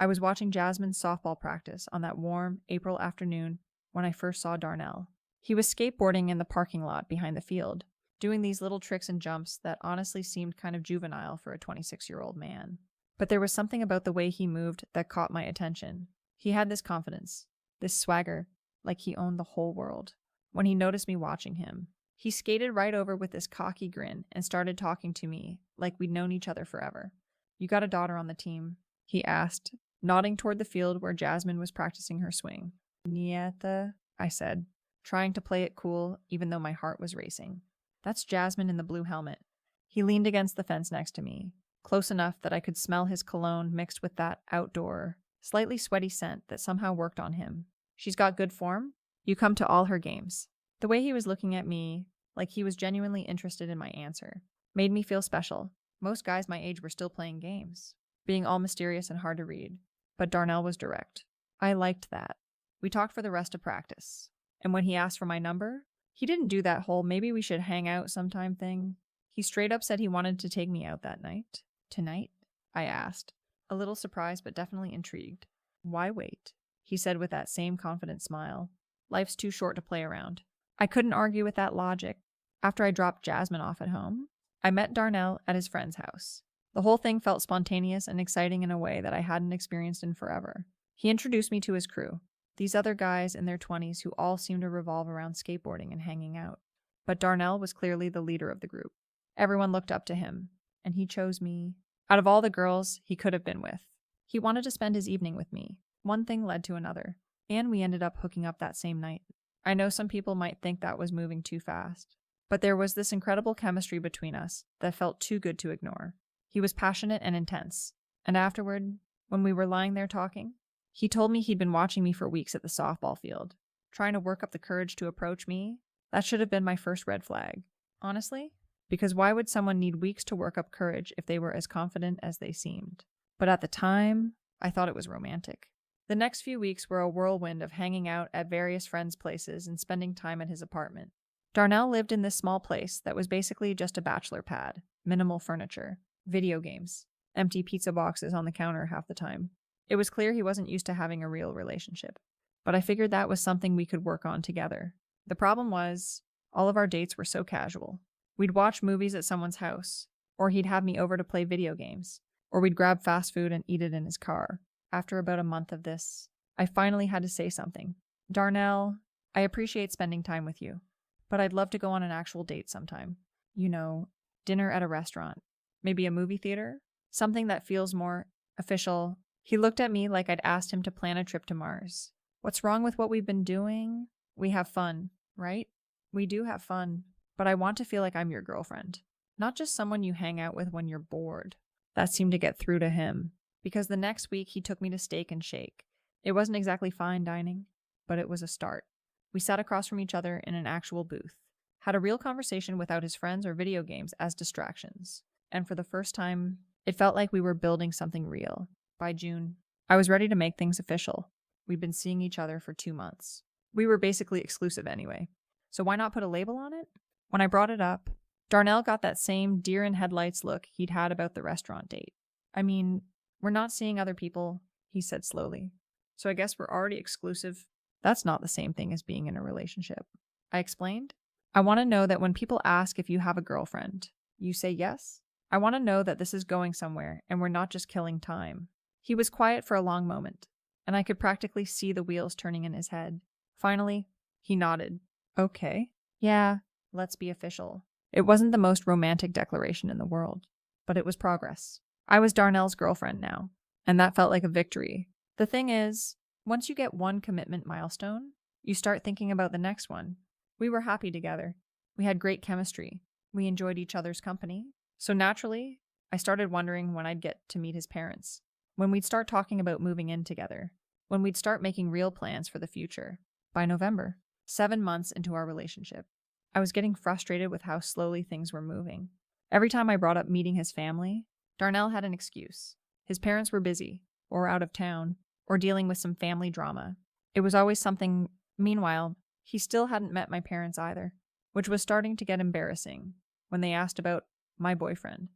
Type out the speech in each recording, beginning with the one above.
I was watching Jasmine's softball practice on that warm April afternoon when I first saw Darnell. He was skateboarding in the parking lot behind the field, doing these little tricks and jumps that honestly seemed kind of juvenile for a 26-year-old man. But there was something about the way he moved that caught my attention. He had this confidence, this swagger, like he owned the whole world. When he noticed me watching him, he skated right over with this cocky grin and started talking to me like we'd known each other forever. "You got a daughter on the team?" he asked, nodding toward the field where Jasmine was practicing her swing. "Nieta," I said, trying to play it cool even though my heart was racing. "That's Jasmine in the blue helmet." He leaned against the fence next to me, close enough that I could smell his cologne mixed with that outdoor, slightly sweaty scent that somehow worked on him. "She's got good form? You come to all her games." The way he was looking at me, like he was genuinely interested in my answer, made me feel special. Most guys my age were still playing games, being all mysterious and hard to read. But Darnell was direct. I liked that. We talked for the rest of practice. And when he asked for my number, he didn't do that whole "maybe we should hang out sometime" thing. He straight up said he wanted to take me out that night. "Tonight?" I asked, a little surprised but definitely intrigued. "Why wait?" he said with that same confident smile. "Life's too short to play around." I couldn't argue with that logic. After I dropped Jasmine off at home, I met Darnell at his friend's house. The whole thing felt spontaneous and exciting in a way that I hadn't experienced in forever. He introduced me to his crew, these other guys in their 20s who all seemed to revolve around skateboarding and hanging out. But Darnell was clearly the leader of the group. Everyone looked up to him, and he chose me out of all the girls he could have been with. He wanted to spend his evening with me. One thing led to another, and we ended up hooking up that same night. I know some people might think that was moving too fast, but there was this incredible chemistry between us that felt too good to ignore. He was passionate and intense, and afterward, when we were lying there talking, he told me he'd been watching me for weeks at the softball field, trying to work up the courage to approach me. That should have been my first red flag, honestly, because why would someone need weeks to work up courage if they were as confident as they seemed? But at the time, I thought it was romantic. The next few weeks were a whirlwind of hanging out at various friends' places and spending time at his apartment. Darnell lived in this small place that was basically just a bachelor pad, minimal furniture, video games, empty pizza boxes on the counter half the time. It was clear he wasn't used to having a real relationship, but I figured that was something we could work on together. The problem was, all of our dates were so casual. We'd watch movies at someone's house, or he'd have me over to play video games, or we'd grab fast food and eat it in his car. After about a month of this, I finally had to say something. "Darnell, I appreciate spending time with you, but I'd love to go on an actual date sometime. You know, dinner at a restaurant, maybe a movie theater, something that feels more official." He looked at me like I'd asked him to plan a trip to Mars. "What's wrong with what we've been doing? We have fun, right?" "We do have fun, but I want to feel like I'm your girlfriend, not just someone you hang out with when you're bored." That seemed to get through to him, because the next week he took me to Steak and Shake. It wasn't exactly fine dining, but it was a start. We sat across from each other in an actual booth, had a real conversation without his friends or video games as distractions, and for the first time, it felt like we were building something real. By June, I was ready to make things official. We'd been seeing each other for 2 months. We were basically exclusive anyway, so why not put a label on it? When I brought it up, Darnell got that same deer-in-headlights look he'd had about the restaurant date. "I mean, we're not seeing other people," he said slowly. "So I guess we're already exclusive." "That's not the same thing as being in a relationship," I explained. "I want to know that when people ask if you have a girlfriend, you say yes. I want to know that this is going somewhere and we're not just killing time." He was quiet for a long moment, and I could practically see the wheels turning in his head. Finally, he nodded. "Okay. Yeah, let's be official." It wasn't the most romantic declaration in the world, but it was progress. I was Darnell's girlfriend now, and that felt like a victory. The thing is, once you get one commitment milestone, you start thinking about the next one. We were happy together. We had great chemistry. We enjoyed each other's company. So naturally, I started wondering when I'd get to meet his parents, when we'd start talking about moving in together, when we'd start making real plans for the future. By November, 7 months into our relationship, I was getting frustrated with how slowly things were moving. Every time I brought up meeting his family, Darnell had an excuse. His parents were busy, or out of town, or dealing with some family drama. It was always something. Meanwhile, he still hadn't met my parents either, which was starting to get embarrassing when they asked about my boyfriend,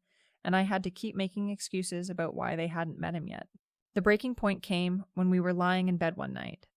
and I had to keep making excuses about why they hadn't met him yet. The breaking point came when we were lying in bed one night,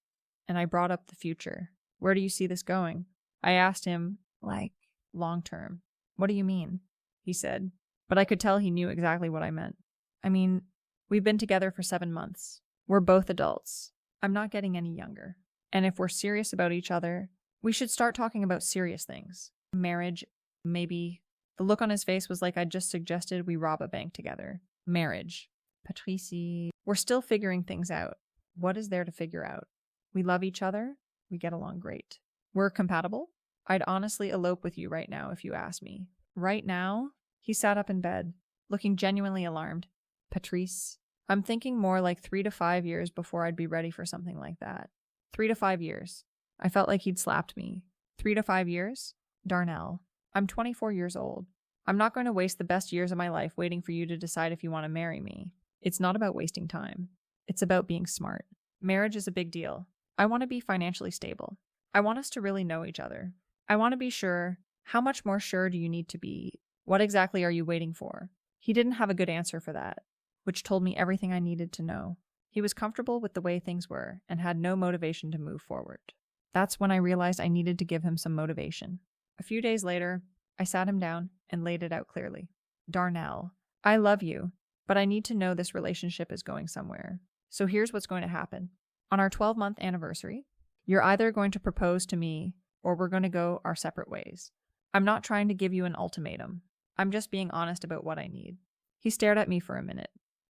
and I brought up the future. Where do you see this going? I asked him, like, long term. What do you mean? He said, but I could tell he knew exactly what I meant. I mean, we've been together for 7 months. We're both adults. I'm not getting any younger. And if we're serious about each other, we should start talking about serious things. Marriage, maybe. The look on his face was like I'd just suggested we rob a bank together. Marriage. Patricie. We're still figuring things out. What is there to figure out? We love each other. We get along great. We're compatible. I'd honestly elope with you right now if you asked me. Right now? He sat up in bed, looking genuinely alarmed. Patrice, I'm thinking more like 3 to 5 years before I'd be ready for something like that. 3 to 5 years. I felt like he'd slapped me. 3 to 5 years? Darnell, I'm 24 years old. I'm not going to waste the best years of my life waiting for you to decide if you want to marry me. It's not about wasting time. It's about being smart. Marriage is a big deal. I want to be financially stable. I want us to really know each other. I want to be sure. How much more sure do you need to be? What exactly are you waiting for? He didn't have a good answer for that, which told me everything I needed to know. He was comfortable with the way things were and had no motivation to move forward. That's when I realized I needed to give him some motivation. A few days later, I sat him down and laid it out clearly. Darnell, I love you, but I need to know this relationship is going somewhere. So here's what's going to happen. On our 12-month anniversary, you're either going to propose to me or we're going to go our separate ways. I'm not trying to give you an ultimatum. I'm just being honest about what I need. He stared at me for a minute,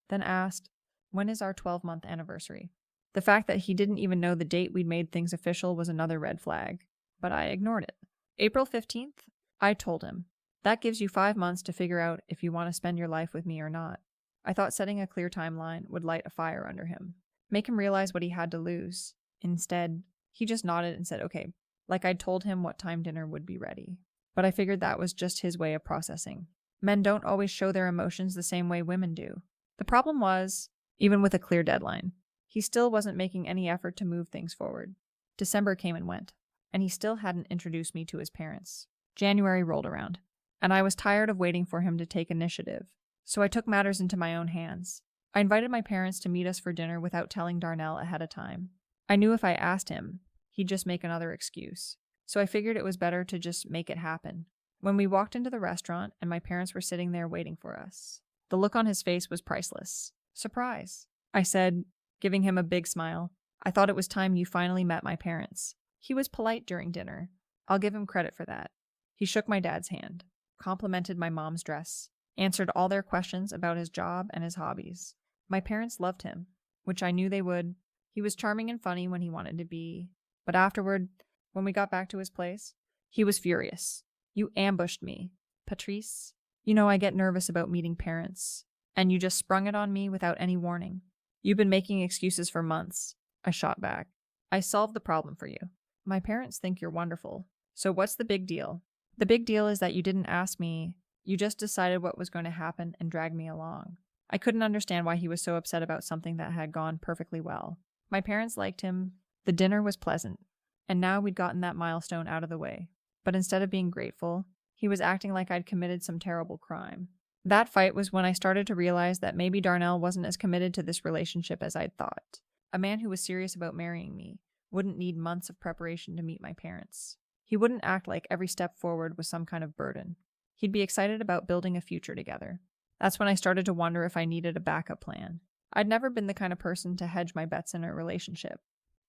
then asked, when is our 12-month anniversary? The fact that he didn't even know the date we'd made things official was another red flag, but I ignored it. April 15th? I told him. That gives you 5 months to figure out if you want to spend your life with me or not. I thought setting a clear timeline would light a fire under him, make him realize what he had to lose. Instead, he just nodded and said, okay, like I'd told him what time dinner would be ready. But I figured that was just his way of processing. Men don't always show their emotions the same way women do. The problem was, even with a clear deadline, he still wasn't making any effort to move things forward. December came and went, and he still hadn't introduced me to his parents. January rolled around, and I was tired of waiting for him to take initiative, so I took matters into my own hands. I invited my parents to meet us for dinner without telling Darnell ahead of time. I knew if I asked him, he'd just make another excuse, so I figured it was better to just make it happen. When we walked into the restaurant and my parents were sitting there waiting for us, the look on his face was priceless. Surprise, I said, giving him a big smile. I thought it was time you finally met my parents. He was polite during dinner. I'll give him credit for that. He shook my dad's hand, complimented my mom's dress, answered all their questions about his job and his hobbies. My parents loved him, which I knew they would. He was charming and funny when he wanted to be. But afterward, when we got back to his place, he was furious. You ambushed me. Patrice, you know I get nervous about meeting parents, and you just sprung it on me without any warning. You've been making excuses for months. I shot back. I solved the problem for you. My parents think you're wonderful. So what's the big deal? The big deal is that you didn't ask me. You just decided what was going to happen and dragged me along. I couldn't understand why he was so upset about something that had gone perfectly well. My parents liked him. The dinner was pleasant. And now we'd gotten that milestone out of the way. But instead of being grateful, he was acting like I'd committed some terrible crime. That fight was when I started to realize that maybe Darnell wasn't as committed to this relationship as I'd thought. A man who was serious about marrying me wouldn't need months of preparation to meet my parents. He wouldn't act like every step forward was some kind of burden. He'd be excited about building a future together. That's when I started to wonder if I needed a backup plan. I'd never been the kind of person to hedge my bets in a relationship,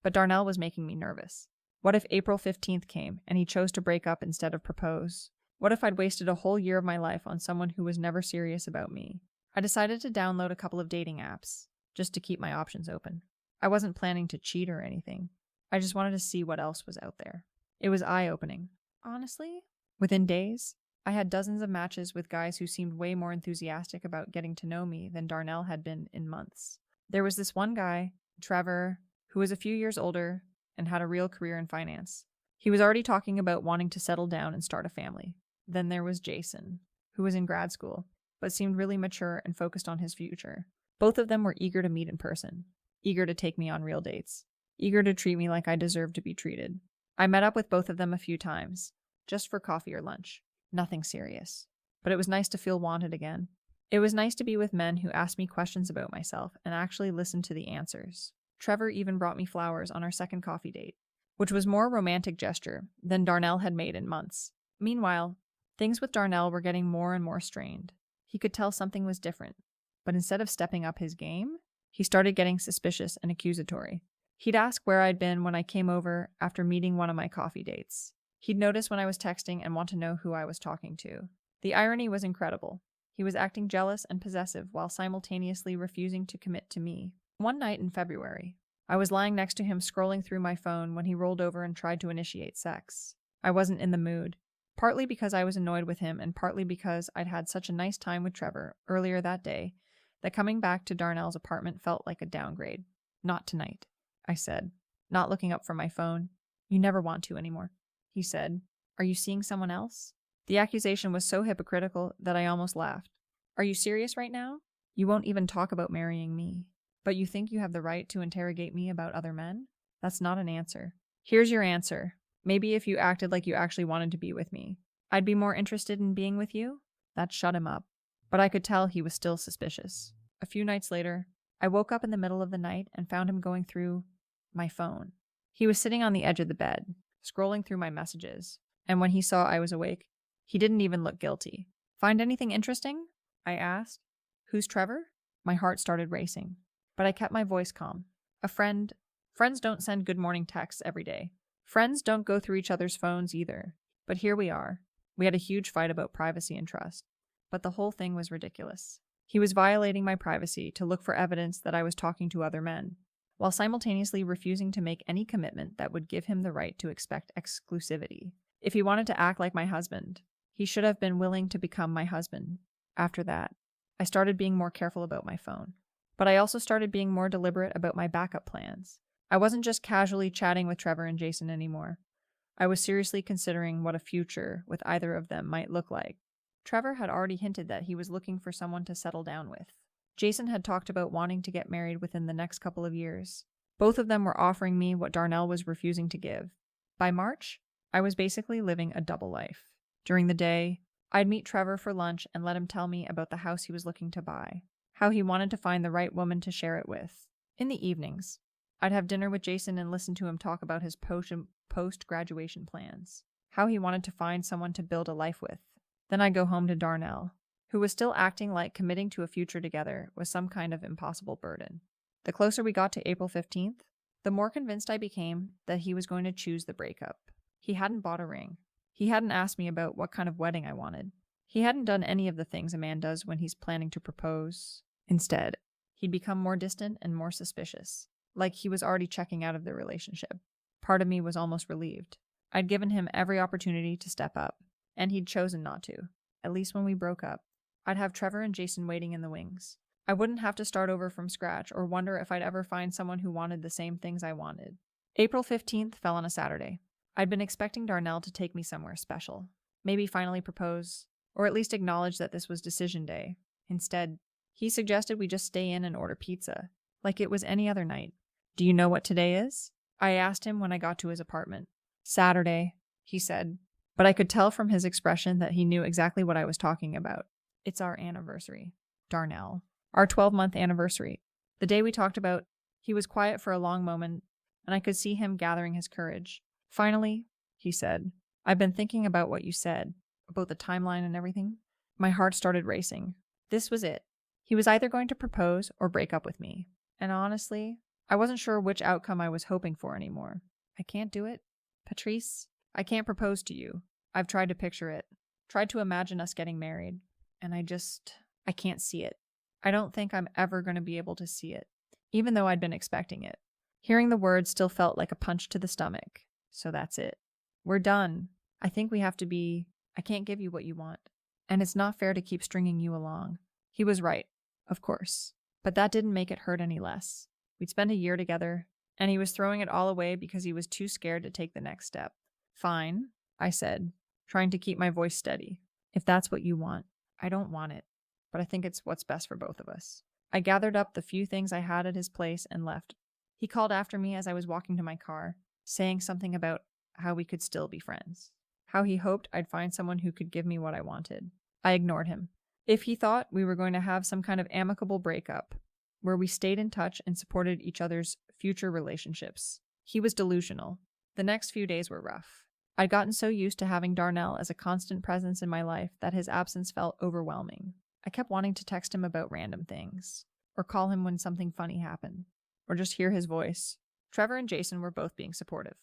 but Darnell was making me nervous. What if April 15th came and he chose to break up instead of propose? What if I'd wasted a whole year of my life on someone who was never serious about me? I decided to download a couple of dating apps, just to keep my options open. I wasn't planning to cheat or anything. I just wanted to see what else was out there. It was eye-opening. Honestly, within days, I had dozens of matches with guys who seemed way more enthusiastic about getting to know me than Darnell had been in months. There was this one guy, Trevor, who was a few years older and had a real career in finance. He was already talking about wanting to settle down and start a family. Then there was Jason, who was in grad school, but seemed really mature and focused on his future. Both of them were eager to meet in person, eager to take me on real dates, eager to treat me like I deserved to be treated. I met up with both of them a few times, just for coffee or lunch. Nothing serious. But it was nice to feel wanted again. It was nice to be with men who asked me questions about myself and actually listened to the answers. Trevor even brought me flowers on our second coffee date, which was more romantic gesture than Darnell had made in months. Meanwhile, things with Darnell were getting more and more strained. He could tell something was different, but instead of stepping up his game, he started getting suspicious and accusatory. He'd ask where I'd been when I came over after meeting one of my coffee dates. He'd notice when I was texting and want to know who I was talking to. The irony was incredible. He was acting jealous and possessive while simultaneously refusing to commit to me. One night in February, I was lying next to him scrolling through my phone when he rolled over and tried to initiate sex. I wasn't in the mood, partly because I was annoyed with him and partly because I'd had such a nice time with Trevor earlier that day that coming back to Darnell's apartment felt like a downgrade. Not tonight, I said, not looking up from my phone. You never want to anymore, he said. Are you seeing someone else? The accusation was so hypocritical that I almost laughed. Are you serious right now? You won't even talk about marrying me. But you think you have the right to interrogate me about other men? That's not an answer. Here's your answer. Maybe if you acted like you actually wanted to be with me, I'd be more interested in being with you? That shut him up. But I could tell he was still suspicious. A few nights later, I woke up in the middle of the night and found him going through my phone. He was sitting on the edge of the bed, scrolling through my messages, and when he saw I was awake, he didn't even look guilty. Find anything interesting? I asked. Who's Trevor? My heart started racing, but I kept my voice calm. Friends don't send good morning texts every day. Friends don't go through each other's phones either. But here we are. We had a huge fight about privacy and trust. But the whole thing was ridiculous. He was violating my privacy to look for evidence that I was talking to other men, while simultaneously refusing to make any commitment that would give him the right to expect exclusivity. If he wanted to act like my husband, he should have been willing to become my husband. After that, I started being more careful about my phone. But I also started being more deliberate about my backup plans. I wasn't just casually chatting with Trevor and Jason anymore. I was seriously considering what a future with either of them might look like. Trevor had already hinted that he was looking for someone to settle down with. Jason had talked about wanting to get married within the next couple of years. Both of them were offering me what Darnell was refusing to give. By March, I was basically living a double life. During the day, I'd meet Trevor for lunch and let him tell me about the house he was looking to buy, how he wanted to find the right woman to share it with. In the evenings, I'd have dinner with Jason and listen to him talk about his post-graduation plans, how he wanted to find someone to build a life with. Then I'd go home to Darnell, who was still acting like committing to a future together was some kind of impossible burden. The closer we got to April 15th, the more convinced I became that he was going to choose the breakup. He hadn't bought a ring. He hadn't asked me about what kind of wedding I wanted. He hadn't done any of the things a man does when he's planning to propose. Instead, he'd become more distant and more suspicious, like he was already checking out of the relationship. Part of me was almost relieved. I'd given him every opportunity to step up, and he'd chosen not to. At least when we broke up, I'd have Trevor and Jason waiting in the wings. I wouldn't have to start over from scratch or wonder if I'd ever find someone who wanted the same things I wanted. April 15th fell on a Saturday. I'd been expecting Darnell to take me somewhere special, maybe finally propose, or at least acknowledge that this was decision day. Instead, he suggested we just stay in and order pizza, like it was any other night. Do you know what today is? I asked him when I got to his apartment. Saturday, he said, but I could tell from his expression that he knew exactly what I was talking about. It's our anniversary, Darnell. Our 12-month anniversary. The day we talked about, he was quiet for a long moment, and I could see him gathering his courage. Finally, he said, I've been thinking about what you said, about the timeline and everything. My heart started racing. This was it. He was either going to propose or break up with me. And honestly, I wasn't sure which outcome I was hoping for anymore. I can't do it. Patrice, I can't propose to you. I've tried to picture it, tried to imagine us getting married, and I can't see it. I don't think I'm ever going to be able to see it, even though I'd been expecting it. Hearing the words still felt like a punch to the stomach. So that's it. We're done. I think we have to be. I can't give you what you want. And it's not fair to keep stringing you along. He was right, of course. But that didn't make it hurt any less. We'd spent a year together, and he was throwing it all away because he was too scared to take the next step. Fine, I said, trying to keep my voice steady. If that's what you want. I don't want it, but I think it's what's best for both of us. I gathered up the few things I had at his place and left. He called after me as I was walking to my car, saying something about how we could still be friends. How he hoped I'd find someone who could give me what I wanted. I ignored him. If he thought we were going to have some kind of amicable breakup, where we stayed in touch and supported each other's future relationships, he was delusional. The next few days were rough. I'd gotten so used to having Darnell as a constant presence in my life that his absence felt overwhelming. I kept wanting to text him about random things, or call him when something funny happened, or just hear his voice. Trevor and Jason were both being supportive,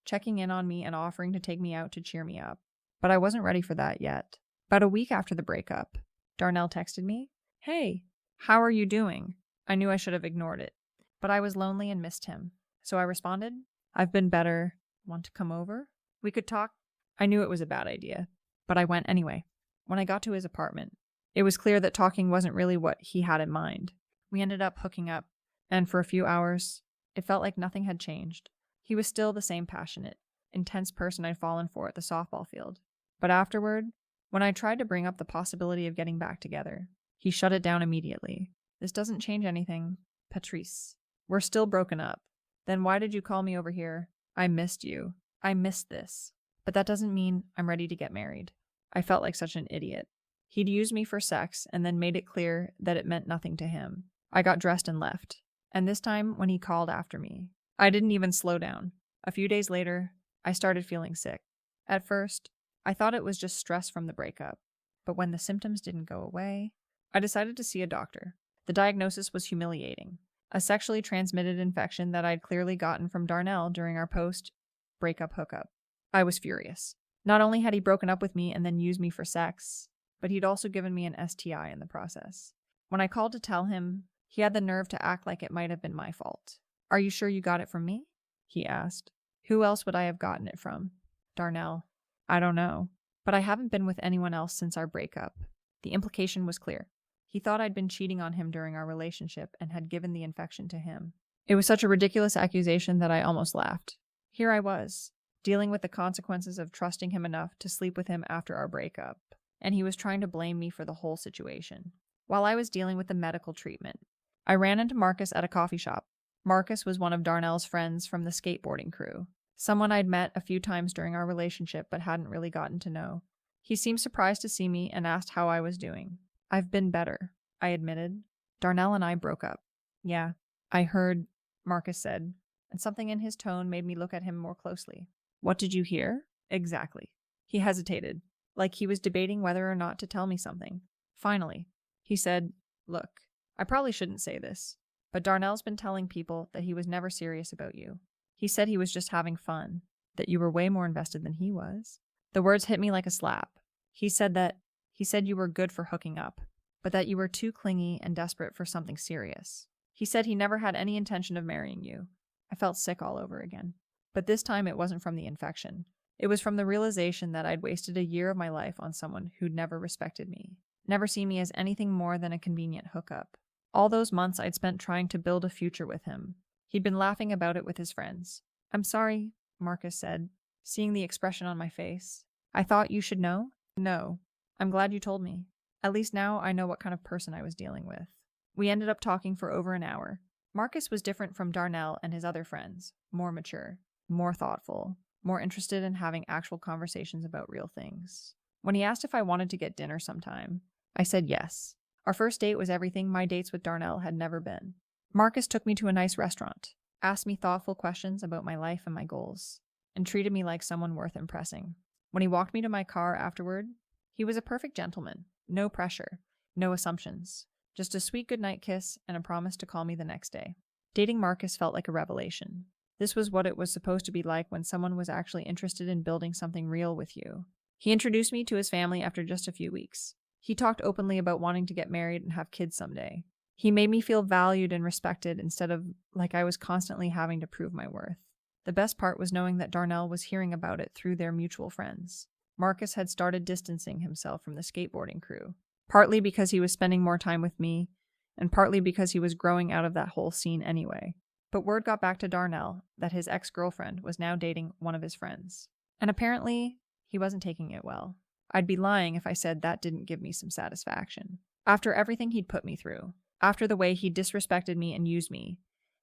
checking in on me and offering to take me out to cheer me up. But I wasn't ready for that yet. About a week after the breakup, Darnell texted me, "Hey, how are you doing?" I knew I should have ignored it, but I was lonely and missed him. So I responded, "I've been better. Want to come over? We could talk." I knew it was a bad idea, but I went anyway. When I got to his apartment, it was clear that talking wasn't really what he had in mind. We ended up hooking up, and for a few hours, it felt like nothing had changed. He was still the same passionate, intense person I'd fallen for at the softball field. But afterward, when I tried to bring up the possibility of getting back together, he shut it down immediately. "This doesn't change anything, Patrice. We're still broken up. Then why did you call me over here? I missed you. I missed this. But that doesn't mean I'm ready to get married." I felt like such an idiot. He'd used me for sex and then made it clear that it meant nothing to him. I got dressed and left. And this time, when he called after me, I didn't even slow down. A few days later, I started feeling sick. At first, I thought it was just stress from the breakup. But when the symptoms didn't go away, I decided to see a doctor. The diagnosis was humiliating. A sexually transmitted infection that I'd clearly gotten from Darnell during our post-breakup hookup. I was furious. Not only had he broken up with me and then used me for sex, but he'd also given me an STI in the process. When I called to tell him, he had the nerve to act like it might have been my fault. "Are you sure you got it from me?" he asked. Who else would I have gotten it from? Darnell. I don't know. But I haven't been with anyone else since our breakup. The implication was clear. He thought I'd been cheating on him during our relationship and had given the infection to him. It was such a ridiculous accusation that I almost laughed. Here I was, dealing with the consequences of trusting him enough to sleep with him after our breakup, and he was trying to blame me for the whole situation. While I was dealing with the medical treatment, I ran into Marcus at a coffee shop. Marcus was one of Darnell's friends from the skateboarding crew, someone I'd met a few times during our relationship but hadn't really gotten to know. He seemed surprised to see me and asked how I was doing. "I've been better," I admitted. "Darnell and I broke up." "Yeah, I heard," Marcus said, and something in his tone made me look at him more closely. "What did you hear?" "Exactly." He hesitated, like he was debating whether or not to tell me something. Finally, he said, "Look, I probably shouldn't say this, but Darnell's been telling people that he was never serious about you. He said he was just having fun, that you were way more invested than he was." The words hit me like a slap. He said you were good for hooking up, but that you were too clingy and desperate for something serious. He said he never had any intention of marrying you. I felt sick all over again. But this time it wasn't from the infection. It was from the realization that I'd wasted a year of my life on someone who'd never respected me, never seen me as anything more than a convenient hookup. All those months I'd spent trying to build a future with him. He'd been laughing about it with his friends. "I'm sorry," Marcus said, seeing the expression on my face. "I thought you should know?" "No. I'm glad you told me. At least now I know what kind of person I was dealing with." We ended up talking for over an hour. Marcus was different from Darnell and his other friends, more mature, more thoughtful, more interested in having actual conversations about real things. When he asked if I wanted to get dinner sometime, I said yes. Our first date was everything my dates with Darnell had never been. Marcus took me to a nice restaurant, asked me thoughtful questions about my life and my goals, and treated me like someone worth impressing. When he walked me to my car afterward, he was a perfect gentleman. No pressure, no assumptions, just a sweet goodnight kiss and a promise to call me the next day. Dating Marcus felt like a revelation. This was what it was supposed to be like when someone was actually interested in building something real with you. He introduced me to his family after just a few weeks. He talked openly about wanting to get married and have kids someday. He made me feel valued and respected instead of like I was constantly having to prove my worth. The best part was knowing that Darnell was hearing about it through their mutual friends. Marcus had started distancing himself from the skateboarding crew, partly because he was spending more time with me, and partly because he was growing out of that whole scene anyway. But word got back to Darnell that his ex-girlfriend was now dating one of his friends. And apparently, he wasn't taking it well. I'd be lying if I said that didn't give me some satisfaction. After everything he'd put me through, after the way he disrespected me and used me,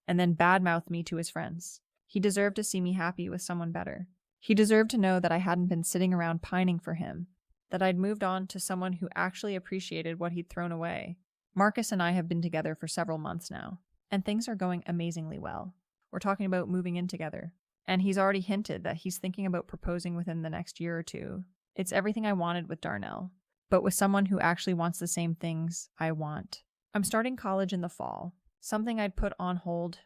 and then badmouthed me to his friends, he deserved to see me happy with someone better. He deserved to know that I hadn't been sitting around pining for him, that I'd moved on to someone who actually appreciated what he'd thrown away. Marcus and I have been together for several months now, and things are going amazingly well. We're talking about moving in together, and he's already hinted that he's thinking about proposing within the next year or two. It's everything I wanted with Darnell, but with someone who actually wants the same things I want. I'm starting college in the fall, something I'd put on hold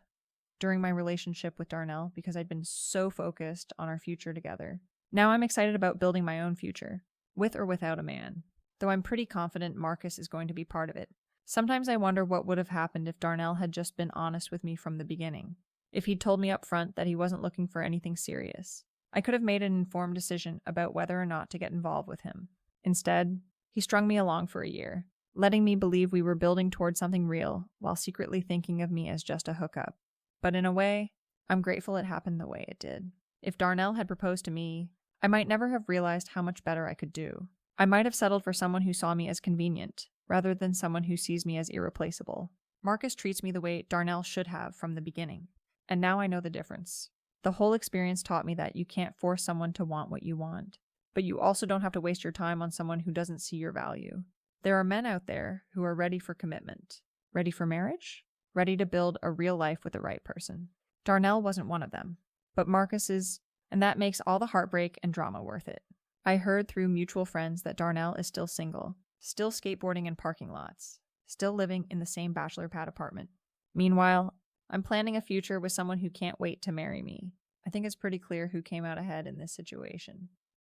during my relationship with Darnell because I'd been so focused on our future together. Now I'm excited about building my own future, with or without a man, though I'm pretty confident Marcus is going to be part of it. Sometimes I wonder what would have happened if Darnell had just been honest with me from the beginning. If he'd told me up front that he wasn't looking for anything serious, I could have made an informed decision about whether or not to get involved with him. Instead, he strung me along for a year, letting me believe we were building towards something real while secretly thinking of me as just a hookup. But in a way, I'm grateful it happened the way it did. If Darnell had proposed to me, I might never have realized how much better I could do. I might have settled for someone who saw me as convenient, rather than someone who sees me as irreplaceable. Marcus treats me the way Darnell should have from the beginning, and now I know the difference. The whole experience taught me that you can't force someone to want what you want, but you also don't have to waste your time on someone who doesn't see your value. There are men out there who are ready for commitment, ready for marriage, ready to build a real life with the right person. Darnell wasn't one of them, but Marcus is, and that makes all the heartbreak and drama worth it. I heard through mutual friends that Darnell is still single, still skateboarding in parking lots, still living in the same bachelor pad apartment. Meanwhile, I'm planning a future with someone who can't wait to marry me. I think it's pretty clear who came out ahead in this situation.